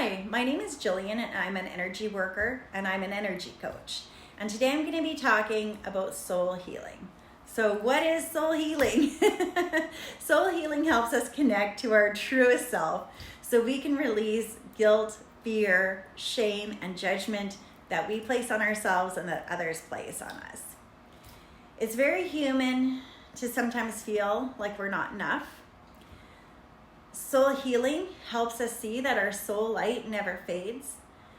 Hi, my name is Jillian and I'm an energy worker and I'm an energy coach. And today I'm going to be talking about soul healing. So what is soul healing? Soul healing helps us connect to our truest self so we can release guilt, fear, shame, and judgment that we place on ourselves and that others place on us. It's very human to sometimes feel like we're not enough. Soul healing helps us see that our soul light never fades,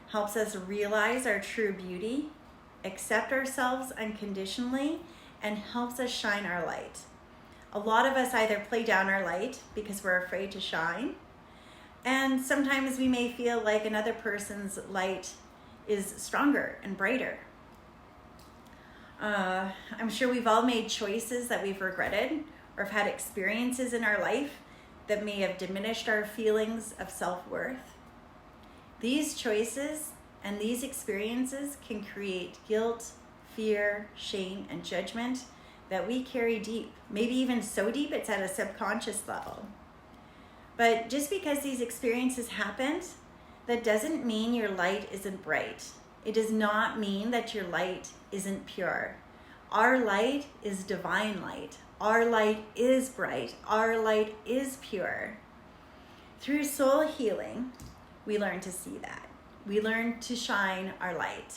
helps us realize our true beauty, accept ourselves unconditionally, and helps us shine our light. A lot of us either play down our light because we're afraid to shine, and sometimes we may feel like another person's light is stronger and brighter. I'm sure we've all made choices that we've regretted or have had experiences in our life that may have diminished our feelings of self-worth. These choices and these experiences can create guilt, fear, shame, and judgment that we carry deep, maybe even so deep it's at a subconscious level. But just because these experiences happened, that doesn't mean your light isn't bright. It does not mean that your light isn't pure. Our light is divine light. Our light is bright. Our light is pure. Through soul healing, we learn to see that. We learn to shine our light.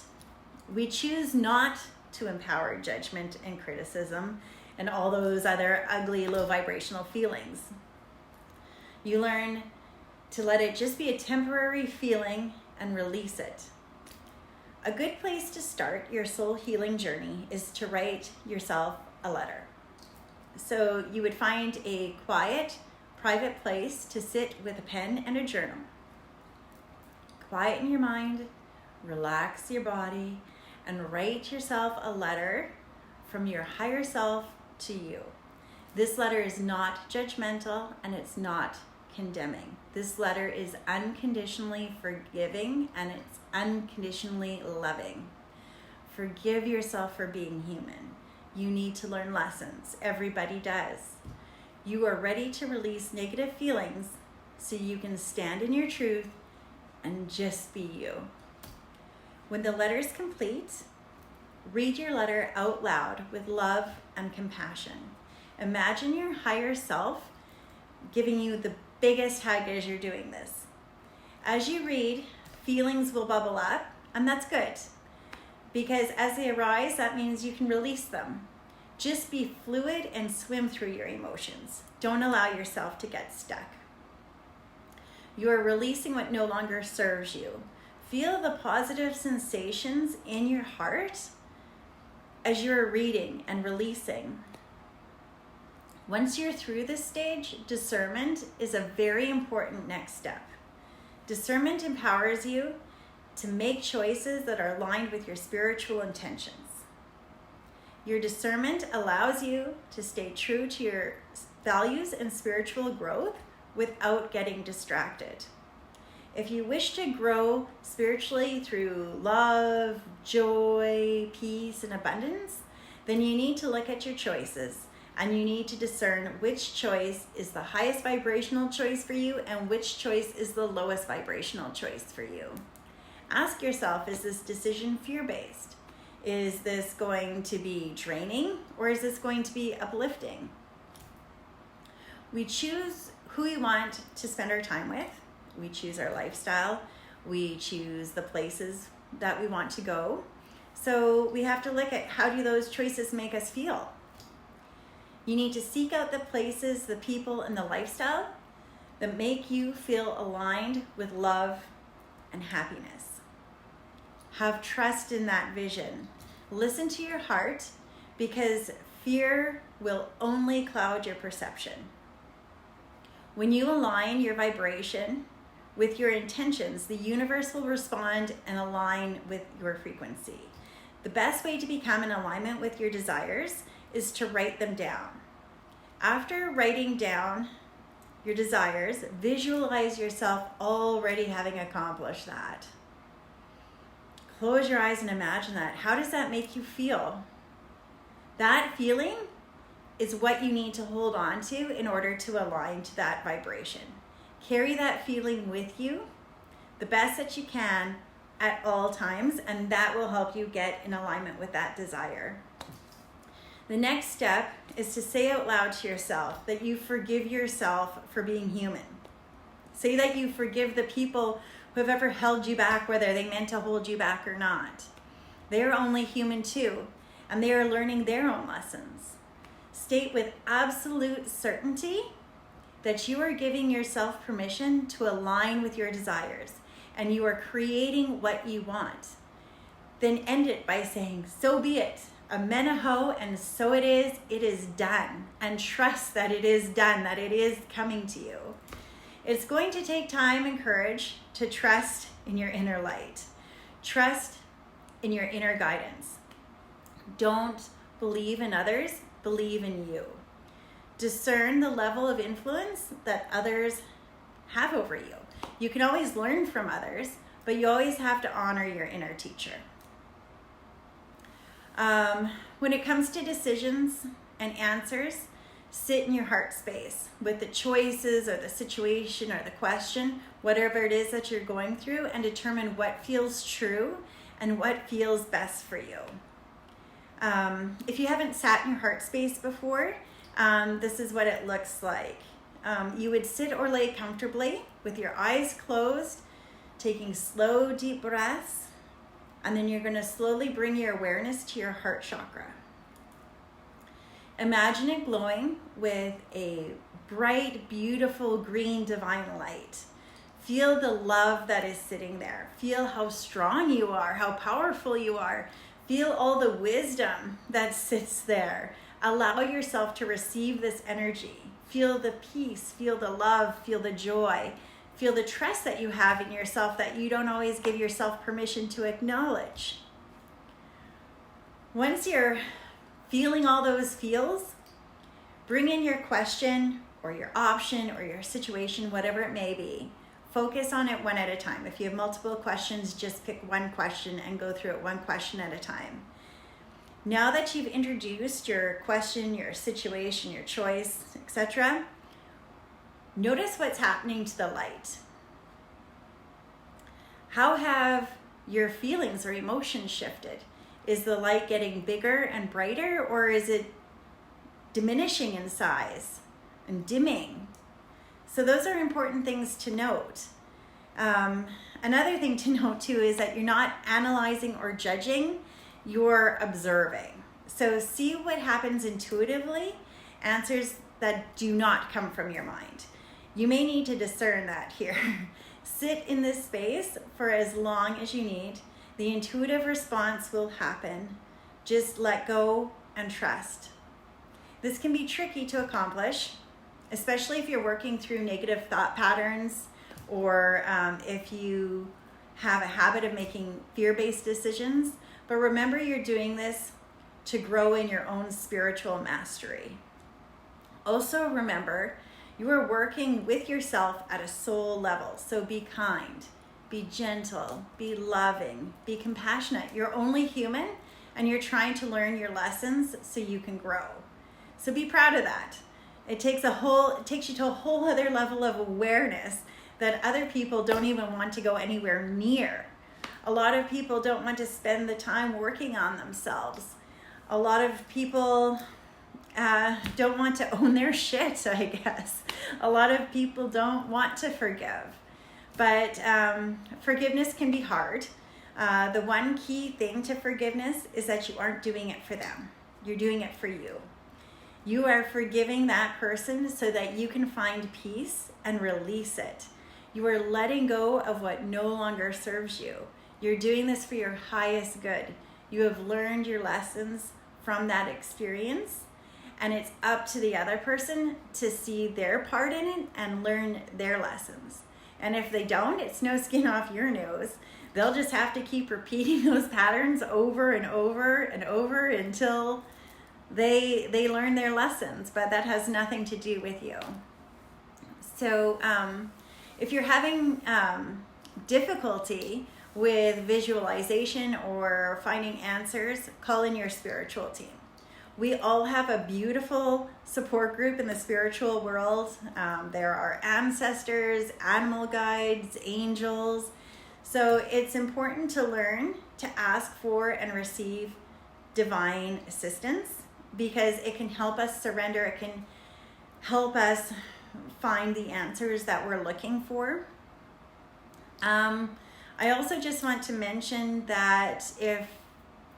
We choose not to empower judgment and criticism and all those other ugly, low vibrational feelings. You learn to let it just be a temporary feeling and release it. A good place to start your soul healing journey is to write yourself a letter. So you would find a quiet, private place to sit with a pen and a journal. Quieten your mind, relax your body, and write yourself a letter from your higher self to you. This letter is not judgmental and it's not condemning. This letter is unconditionally forgiving and it's unconditionally loving. Forgive yourself for being human. You need to learn lessons. Everybody does. You are ready to release negative feelings so you can stand in your truth and just be you. When the letter is complete, read your letter out loud with love and compassion. Imagine your higher self giving you the biggest hug as you're doing this. As you read, feelings will bubble up, and that's good. Because as they arise, that means you can release them. Just be fluid and swim through your emotions. Don't allow yourself to get stuck. You are releasing what no longer serves you. Feel the positive sensations in your heart as you're reading and releasing. Once you're through this stage, discernment is a very important next step. Discernment empowers you to make choices that are aligned with your spiritual intentions. Your discernment allows you to stay true to your values and spiritual growth without getting distracted. If you wish to grow spiritually through love, joy, peace, and abundance, then you need to look at your choices and you need to discern which choice is the highest vibrational choice for you and which choice is the lowest vibrational choice for you. Ask yourself, is this decision fear-based? Is this going to be draining or is this going to be uplifting? We choose who we want to spend our time with. We choose our lifestyle. We choose the places that we want to go. So we have to look at how do those choices make us feel. You need to seek out the places, the people, and the lifestyle that make you feel aligned with love and happiness. Have trust in that vision. Listen to your heart because fear will only cloud your perception. When you align your vibration with your intentions, the universe will respond and align with your frequency. The best way to become in alignment with your desires is to write them down. After writing down your desires, visualize yourself already having accomplished that. Close your eyes and imagine that. How does that make you feel? That feeling is what you need to hold on to in order to align to that vibration. Carry that feeling with you. the best that you can at all times, and that will help you get in alignment with that desire. The next step is to say out loud to yourself that you forgive yourself for being human. Say that you forgive the people who have ever held you back, whether they meant to hold you back or not. They're only human too, and they are learning their own lessons. State with absolute certainty that you are giving yourself permission to align with your desires, and you are creating what you want. Then end it by saying, so be it. Amenaho, and so it is done. And trust that it is done, that it is coming to you. It's going to take time and courage to trust in your inner light. Trust in your inner guidance. Don't believe in others, believe in you. Discern the level of influence that others have over you. You can always learn from others, but you always have to honor your inner teacher. When it comes to decisions and answers, sit in your heart space with the choices or the situation or the question, whatever it is that you're going through, and determine what feels true and what feels best for you. If you haven't sat in your heart space before, this is what it looks like. You would sit or lay comfortably with your eyes closed, taking slow, deep breaths, and then you're going to slowly bring your awareness to your heart chakra. Imagine it glowing with a bright, beautiful green divine light. Feel the love that is sitting there. Feel how strong you are, how powerful you are. Feel all the wisdom that sits there. Allow yourself to receive this energy. Feel the peace, feel the love, feel the joy. Feel the trust that you have in yourself that you don't always give yourself permission to acknowledge. Once you're feeling all those feels, bring in your question or your option or your situation, whatever it may be. Focus on it one at a time. If you have multiple questions, just pick one question and go through it one question at a time. Now that you've introduced your question, your situation, your choice, etc., notice what's happening to the light. How have your feelings or emotions shifted? Is the light getting bigger and brighter, or is it diminishing in size and dimming? So those are important things to note. Another thing to note too is that you're not analyzing or judging, you're observing. So see what happens intuitively, answers that do not come from your mind. You may need to discern that here. Sit in this space for as long as you need. The intuitive response will happen. Just let go and trust. This can be tricky to accomplish, especially if you're working through negative thought patterns, or if you have a habit of making fear-based decisions. But remember, you're doing this to grow in your own spiritual mastery. Also remember, you are working with yourself at a soul level. So be kind, be gentle, be loving, be compassionate. You're only human, and you're trying to learn your lessons so you can grow. So be proud of that. It takes you to a whole other level of awareness that other people don't even want to go anywhere near. A lot of people don't want to spend the time working on themselves. A lot of people don't want to own their shit, I guess. A lot of people don't want to forgive. But forgiveness can be hard. The one key thing to forgiveness is that you aren't doing it for them. You're doing it for you. You are forgiving that person so that you can find peace and release it. You are letting go of what no longer serves you. You're doing this for your highest good. You have learned your lessons from that experience, and it's up to the other person to see their part in it and learn their lessons. And if they don't, it's no skin off your nose. They'll just have to keep repeating those patterns over and over and over until they learn their lessons, but that has nothing to do with you. So if you're having difficulty with visualization or finding answers, call in your spiritual team. We all have a beautiful support group in the spiritual world. There are ancestors, animal guides, angels. So it's important to learn to ask for and receive divine assistance, because it can help us surrender. It can help us find the answers that we're looking for. I also just want to mention that if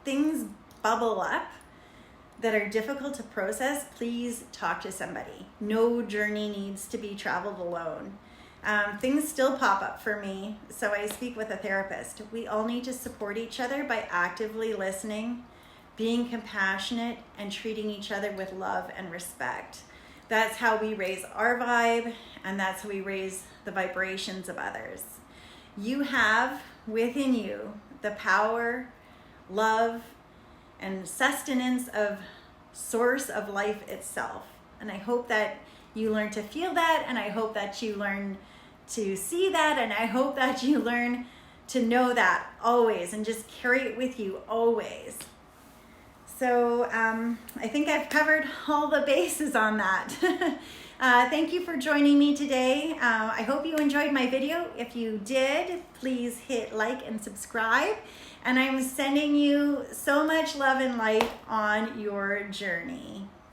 things bubble up that are difficult to process, please talk to somebody. No journey needs to be traveled alone. Things still pop up for me, so I speak with a therapist. We all need to support each other by actively listening, being compassionate, and treating each other with love and respect. That's how we raise our vibe, and that's how we raise the vibrations of others. You have within you the power, love, and sustenance of source of life itself. And I hope that you learn to feel that, and I hope that you learn to see that, and I hope that you learn to know that always and just carry it with you always. So I think I've covered all the bases on that. Thank you for joining me today. I hope you enjoyed my video. If you did, please hit like and subscribe. And I'm sending you so much love and light on your journey.